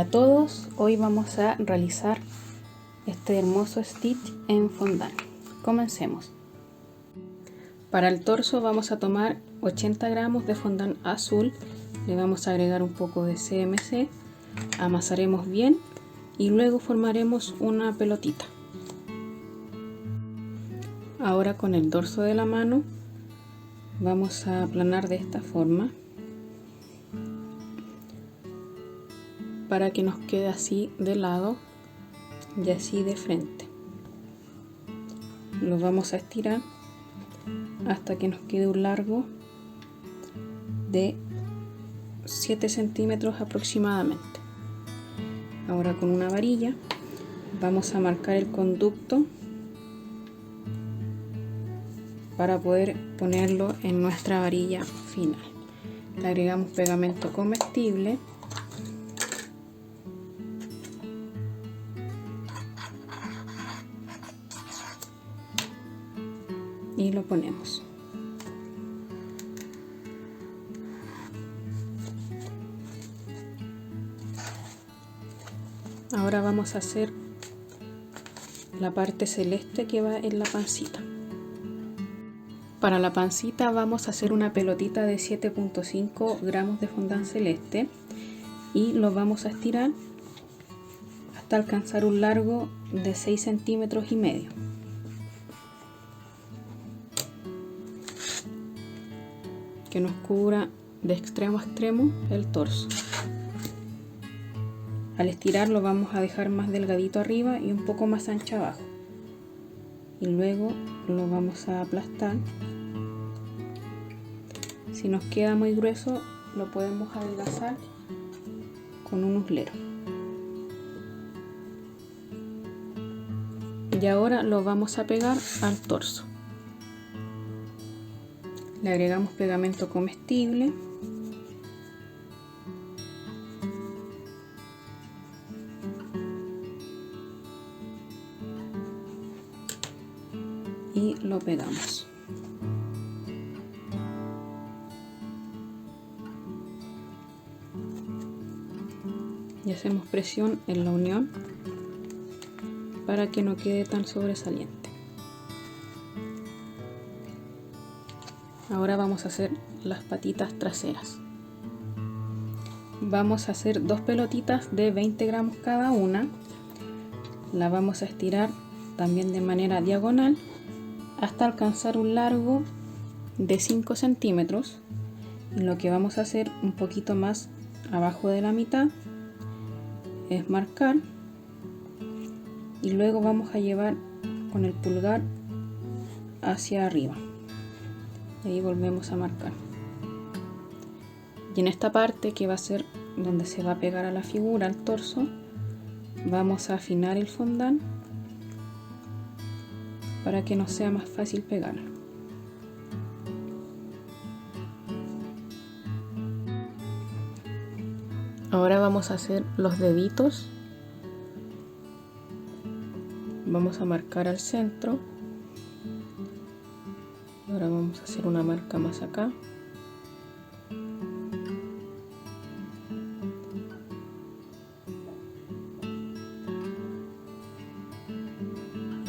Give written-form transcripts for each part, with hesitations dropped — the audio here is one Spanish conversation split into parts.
Hola a todos, hoy vamos a realizar este hermoso stitch en fondant. Comencemos. Para el torso vamos a tomar 80 gramos de fondant azul, le vamos a agregar un poco de CMC, amasaremos bien y luego formaremos una pelotita. Ahora con el dorso de la mano vamos a aplanar de esta forma para que nos quede así de lado y así de frente. Lo vamos a estirar hasta que nos quede un largo de 7 centímetros aproximadamente. Ahora con una varilla vamos a marcar el conducto para poder ponerlo en nuestra varilla final. Le agregamos pegamento comestible y lo ponemos. Ahora vamos a hacer la parte celeste que va en la pancita. Para la pancita vamos a hacer una pelotita de 7.5 gramos de fondant celeste y lo vamos a estirar hasta alcanzar un largo de 6 centímetros y medio. Que nos cubra de extremo a extremo el torso. Al estirarlo vamos a dejar más delgadito arriba y un poco más ancho abajo. Y luego lo vamos a aplastar. Si nos queda muy grueso lo podemos adelgazar con un uslero. Y ahora lo vamos a pegar al torso. Le agregamos pegamento comestible y lo pegamos. Y hacemos presión en la unión para que no quede tan sobresaliente. Ahora vamos a hacer las patitas traseras. Vamos a hacer dos pelotitas de 20 gramos cada una. La vamos a estirar también de manera diagonal hasta alcanzar un largo de 5 centímetros. Y lo que vamos a hacer un poquito más abajo de la mitad es marcar y luego vamos a llevar con el pulgar hacia arriba. Y ahí volvemos a marcar. Y en esta parte que va a ser donde se va a pegar a la figura, al torso, vamos a afinar el fondant para que nos sea más fácil pegarlo. Ahora vamos a hacer los deditos. Vamos a marcar al centro. Ahora vamos a hacer una marca más acá.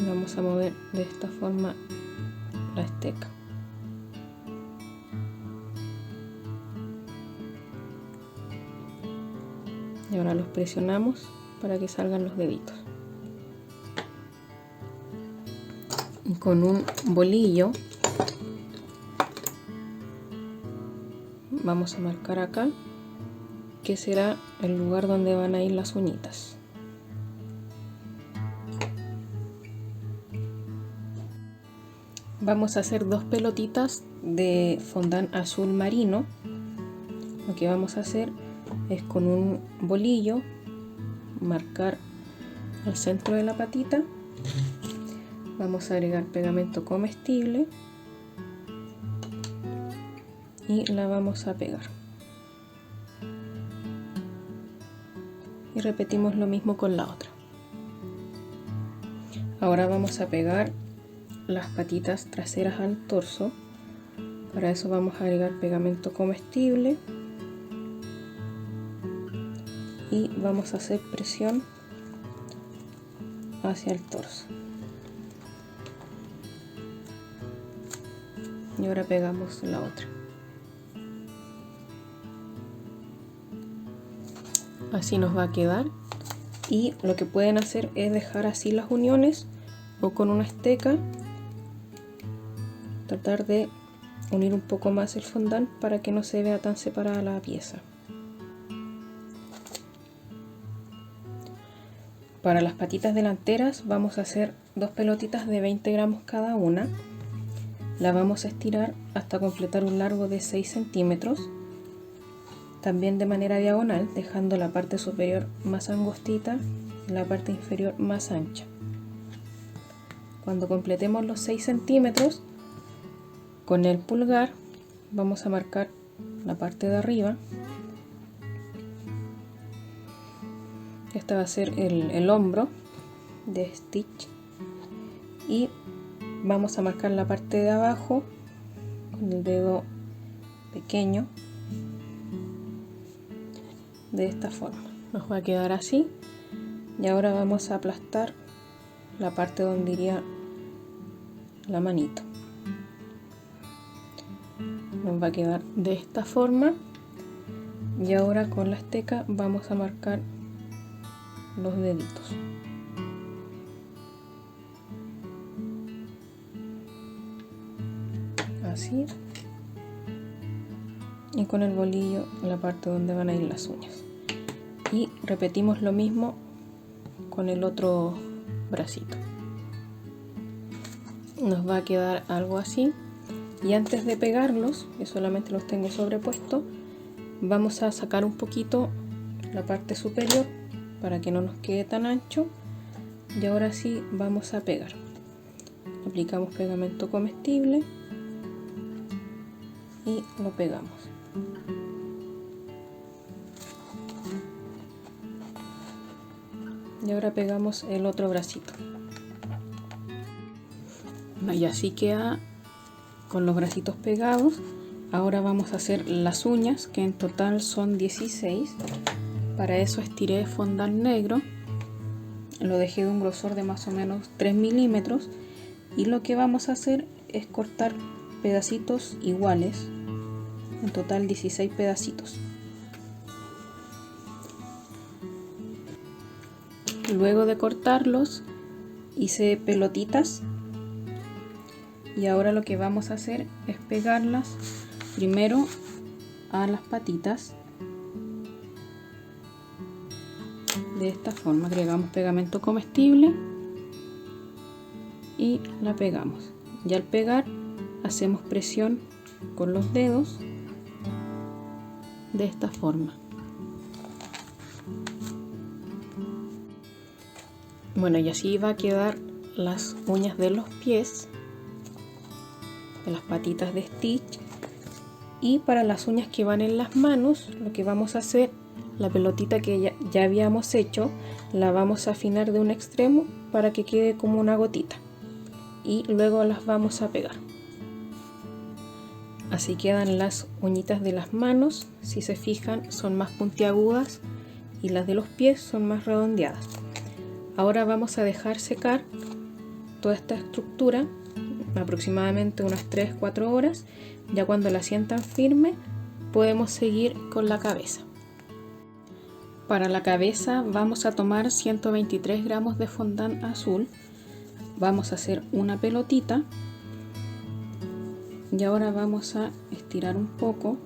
Y vamos a mover de esta forma la esteca. Y ahora los presionamos para que salgan los deditos. Y con un bolillo vamos a marcar acá, que será el lugar donde van a ir las uñitas. Vamos a hacer dos pelotitas de fondant azul marino. Lo que vamos a hacer es con un bolillo marcar el centro de la patita. Vamos a agregar pegamento comestible y la vamos a pegar. Y repetimos lo mismo con la otra. Ahora vamos a pegar las patitas traseras al torso. Para eso vamos a agregar pegamento comestible y vamos a hacer presión hacia el torso. Y ahora pegamos la otra. Así nos va a quedar, y lo que pueden hacer es dejar así las uniones o con una esteca tratar de unir un poco más el fondant para que no se vea tan separada la pieza. Para las patitas delanteras vamos a hacer dos pelotitas de 20 gramos cada una. La vamos a estirar hasta completar un largo de 6 centímetros, también de manera diagonal, dejando la parte superior más angostita y la parte inferior más ancha. Cuando completemos los 6 centímetros, con el pulgar vamos a marcar la parte de arriba. Este va a ser el hombro de Stitch, y vamos a marcar la parte de abajo con el dedo pequeño de esta forma. Nos va a quedar así, y ahora vamos a aplastar la parte donde iría la manito. Nos va a quedar de esta forma, y ahora con la esteca vamos a marcar los deditos. Así, y con el bolillo la parte donde van a ir las uñas, y repetimos lo mismo con el otro bracito. Nos va a quedar algo así, y antes de pegarlos, que solamente los tengo sobrepuestos, vamos a sacar un poquito la parte superior para que no nos quede tan ancho, y ahora sí vamos a pegar. Aplicamos pegamento comestible y lo pegamos. Y ahora pegamos el otro bracito. Y así queda con los bracitos pegados. Ahora vamos a hacer las uñas, que en total son 16. Para eso estiré fondant negro, lo dejé de un grosor de más o menos 3 milímetros, y lo que vamos a hacer es cortar pedacitos iguales, en total 16 pedacitos. Luego de cortarlos hice pelotitas, y ahora lo que vamos a hacer es pegarlas primero a las patitas. De esta forma agregamos pegamento comestible y la pegamos. Y al pegar hacemos presión con los dedos de esta forma. Bueno, y así va a quedar las uñas de los pies, de las patitas de Stitch. Y para las uñas que van en las manos, lo que vamos a hacer, la pelotita que ya habíamos hecho, la vamos a afinar de un extremo para que quede como una gotita, y luego las vamos a pegar. Así quedan las uñitas de las manos. Si se fijan, son más puntiagudas, y las de los pies son más redondeadas. Ahora vamos a dejar secar toda esta estructura aproximadamente unas 3-4 horas. Ya cuando la sientan firme, podemos seguir con la cabeza. Para la cabeza vamos a tomar 123 gramos de fondant azul. Vamos a hacer una pelotita, y ahora vamos a estirar un poco,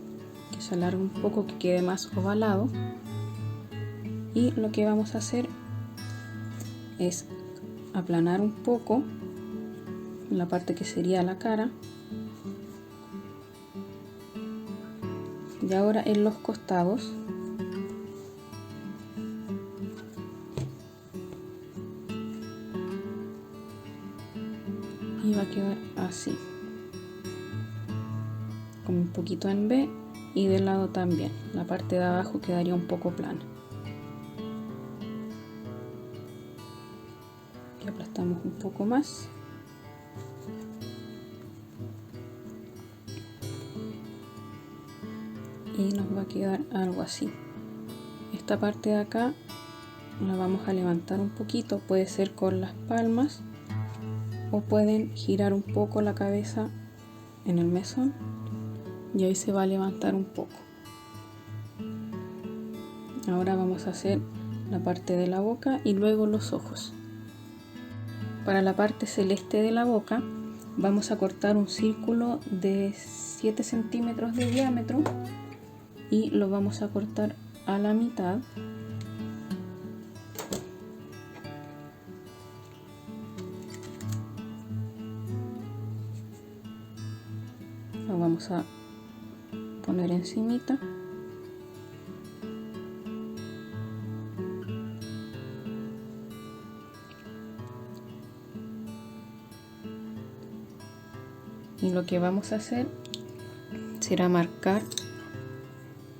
que se alargue un poco, que quede más ovalado. Y lo que vamos a hacer es aplanar un poco la parte que sería la cara, y ahora en los costados y va a quedar así, como un poquito en V, y del lado también la parte de abajo quedaría un poco plana. Y aplastamos un poco más. Y nos va a quedar algo así. Esta parte de acá la vamos a levantar un poquito, puede ser con las palmas o pueden girar un poco la cabeza en el mesón y ahí se va a levantar un poco. Ahora vamos a hacer la parte de la boca y luego los ojos. Para la parte celeste de la boca vamos a cortar un círculo de 7 centímetros de diámetro y lo vamos a cortar a la mitad. Lo vamos a poner encimita. Y lo que vamos a hacer será marcar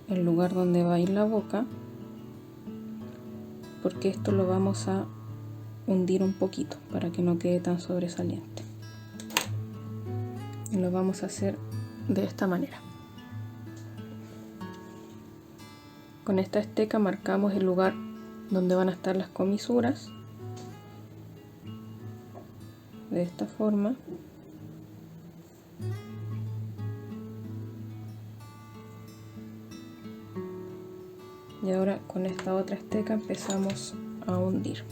el lugar donde va a ir la boca, porque esto lo vamos a hundir un poquito para que no quede tan sobresaliente. Y lo vamos a hacer de esta manera. Con esta esteca marcamos el lugar donde van a estar las comisuras, de esta forma. Y ahora con esta otra esteca empezamos a hundir.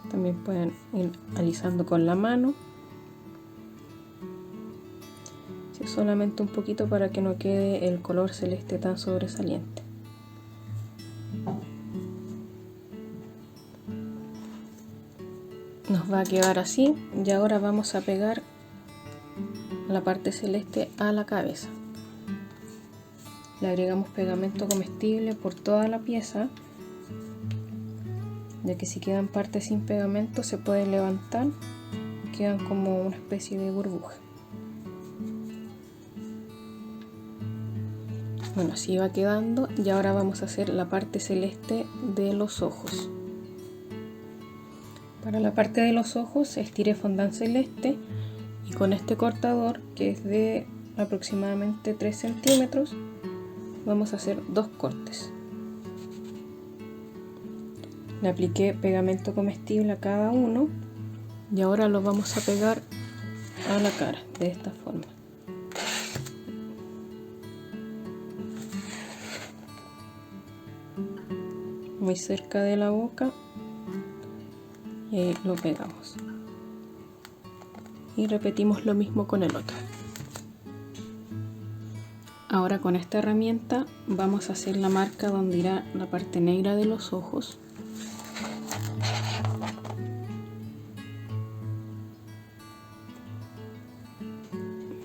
También pueden ir alisando con la mano, solamente un poquito para que no quede el color celeste tan sobresaliente. Nos va a quedar así y ahora vamos a pegar la parte celeste a la cabeza. Le agregamos pegamento comestible por toda la pieza, ya que si quedan partes sin pegamento se pueden levantar, quedan como una especie de burbuja. Bueno, así va quedando y ahora vamos a hacer la parte celeste de los ojos. Para la parte de los ojos estiré fondant celeste y con este cortador, que es de aproximadamente 3 centímetros, vamos a hacer 2 cortes. Le apliqué pegamento comestible a cada uno y ahora lo vamos a pegar a la cara de esta forma. Muy cerca de la boca y ahí lo pegamos. Y repetimos lo mismo con el otro. Ahora con esta herramienta vamos a hacer la marca donde irá la parte negra de los ojos.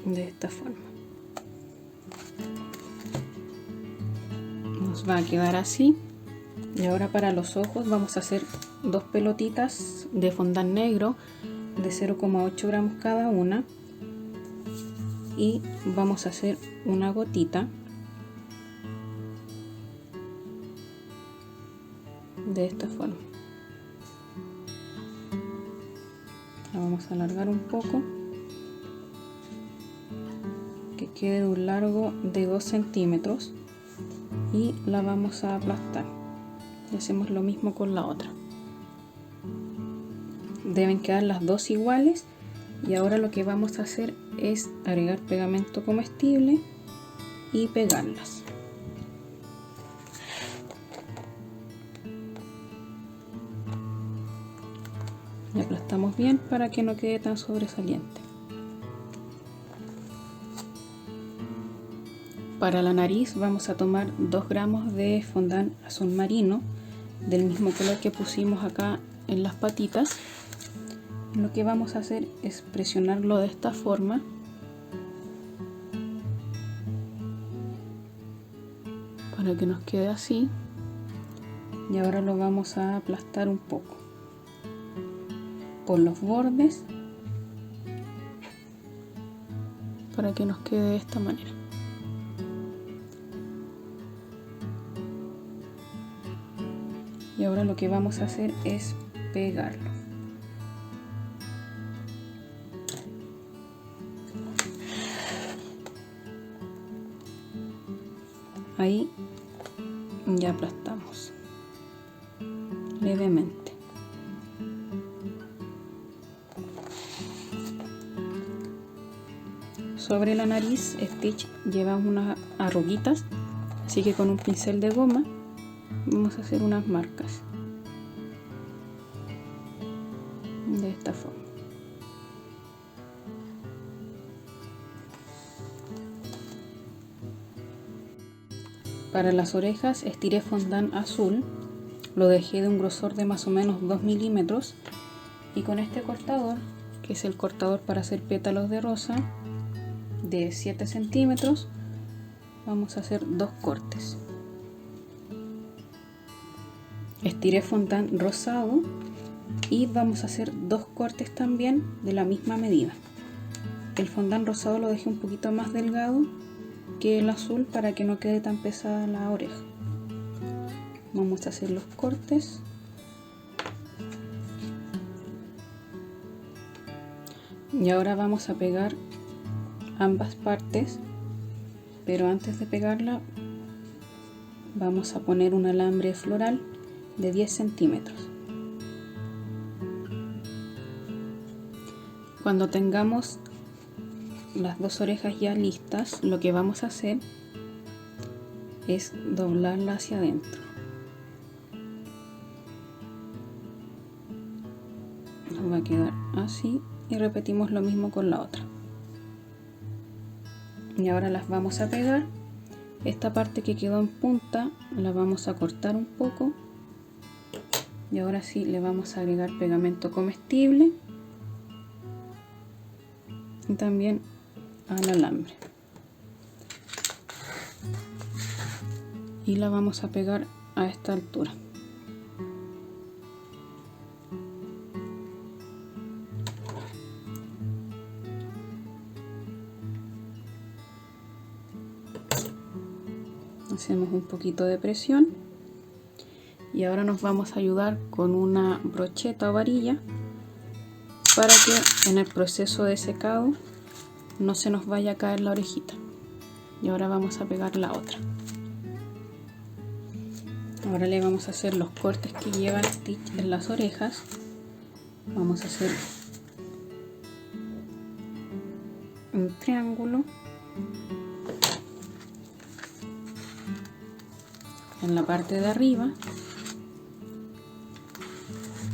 De esta forma. Nos va a quedar así. Y ahora para los ojos vamos a hacer 2 pelotitas de fondant negro de 0,8 gramos cada una y vamos a hacer una gotita de esta forma. La vamos a alargar un poco, que quede de un largo de 2 centímetros y la vamos a aplastar. Y hacemos lo mismo con la otra. Deben quedar las dos iguales y ahora lo que vamos a hacer es agregar pegamento comestible y pegarlas. Y aplastamos bien para que no quede tan sobresaliente. Para la nariz vamos a tomar 2 gramos de fondant azul marino del mismo color que pusimos acá en las patitas. Lo que vamos a hacer es presionarlo de esta forma para que nos quede así, y ahora lo vamos a aplastar un poco por los bordes para que nos quede de esta manera. Y Y ahora lo que vamos a hacer es pegarlo. Ahí ya aplastamos levemente. Sobre la nariz Stitch lleva unas arruguitas, así que con un pincel de goma vamos a hacer unas marcas de esta forma. Para las orejas estiré fondant azul, lo dejé de un grosor de más o menos 2 milímetros, y con este cortador, que es el cortador para hacer pétalos de rosa de 7 centímetros, vamos a hacer 2 cortes. Estiré fondant rosado y vamos a hacer 2 cortes también de la misma medida. El fondant rosado lo dejé un poquito más delgado que el azul para que no quede tan pesada la oreja. Vamos a hacer los cortes. Y ahora vamos a pegar ambas partes, pero antes de pegarla vamos a poner un alambre floral de 10 centímetros. Cuando tengamos las 2 orejas ya listas, lo que vamos a hacer es doblarla hacia adentro. Nos va a quedar así y repetimos lo mismo con la otra. Y ahora las vamos a pegar. Esta parte que quedó en punta la vamos a cortar un poco, y ahora sí le vamos a agregar pegamento comestible y también al alambre, y la vamos a pegar a esta altura. Hacemos un poquito de presión y ahora nos vamos a ayudar con una brocheta o varilla para que en el proceso de secado no se nos vaya a caer la orejita. Y ahora vamos a pegar la otra. Ahora le vamos a hacer los cortes que lleva el Stitch en las orejas. Vamos a hacer un triángulo en la parte de arriba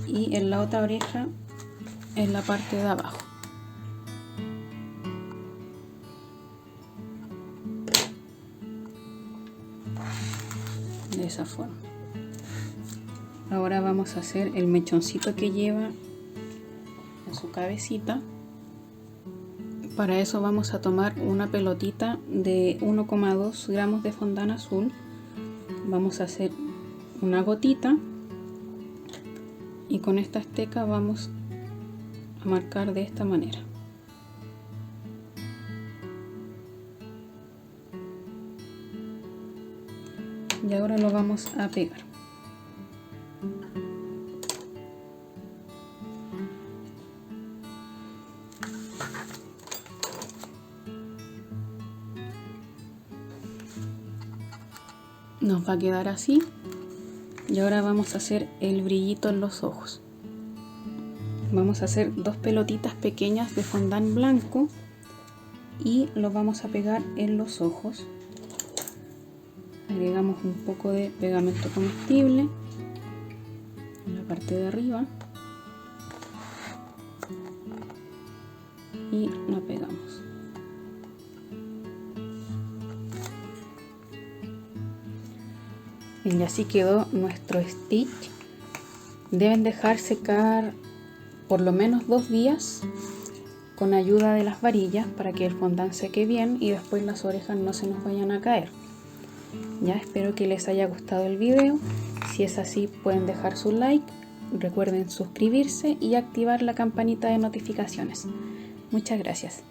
y en la otra oreja en la parte de abajo. De esa forma. Ahora vamos a hacer el mechoncito que lleva en su cabecita. Para eso vamos a tomar una pelotita de 1,2 gramos de fondant azul. Vamos a hacer una gotita y con esta esteca vamos a marcar de esta manera. Y ahora lo vamos a pegar. Nos va a quedar así. Y ahora vamos a hacer el brillito en los ojos. Vamos a hacer 2 pelotitas pequeñas de fondant blanco y lo vamos a pegar en los ojos. Agregamos un poco de pegamento comestible en la parte de arriba y la pegamos. Y así quedó nuestro Stitch. Deben dejar secar por lo menos 2 días con ayuda de las varillas para que el fondant seque bien y después las orejas no se nos vayan a caer. Ya, espero que les haya gustado el video. Si es así, pueden dejar su like, recuerden suscribirse y activar la campanita de notificaciones. Muchas gracias.